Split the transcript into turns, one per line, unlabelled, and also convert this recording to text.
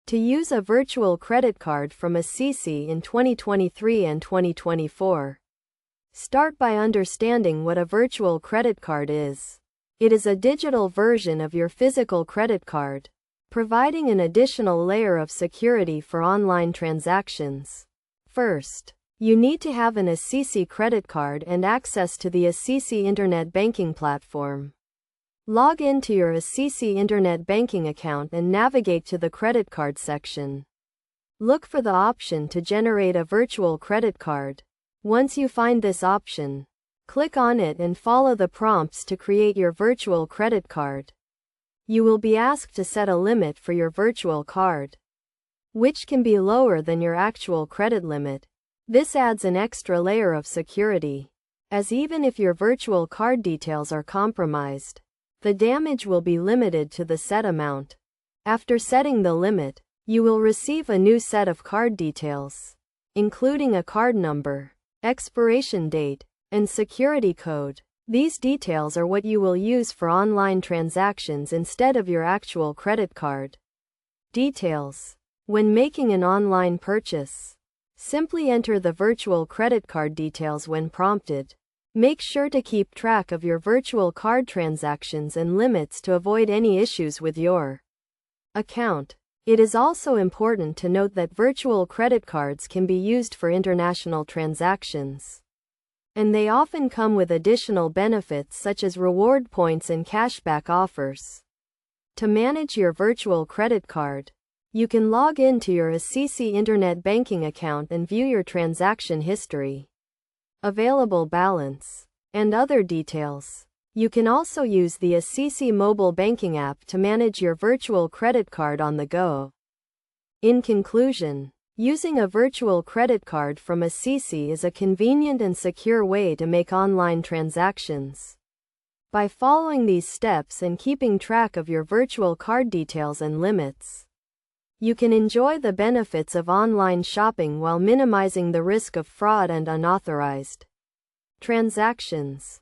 To use a virtual credit card from Icici in 2023 and 2024. Start by understanding what a virtual credit card is. It is a digital version of your physical credit card, providing an additional layer of security for online transactions. First, you need to have an Icici credit card and access to the Icici internet banking platform. Log into your Icici internet banking account and navigate to the credit card section. Look for the option to generate a virtual credit card. Once you find this option, click on it and follow the prompts to create your virtual credit card. You will be asked to set a limit for your virtual card, which can be lower than your actual credit limit. This adds an extra layer of security, as even if your virtual card details are compromised, the damage will be limited to the set amount. After setting the limit, you will receive a new set of card details, including a card number, expiration date, and security code. These details are what you will use for online transactions instead of your actual credit card. Details. When making an online purchase, simply enter the virtual credit card details when prompted. Make sure to keep track of your virtual card transactions and limits to avoid any issues with your account. It is also important to note that virtual credit cards can be used for international transactions, and they often come with additional benefits such as reward points and cashback offers. To manage your virtual credit card, you can log into your Icici internet banking account and view your transaction history, available balance, and other details. You can also use the Icici mobile banking app to manage your virtual credit card on the go. In conclusion, using a virtual credit card from Icici is a convenient and secure way to make online transactions. By following these steps and keeping track of your virtual card details and limits, you can enjoy the benefits of online shopping while minimizing the risk of fraud and unauthorized transactions.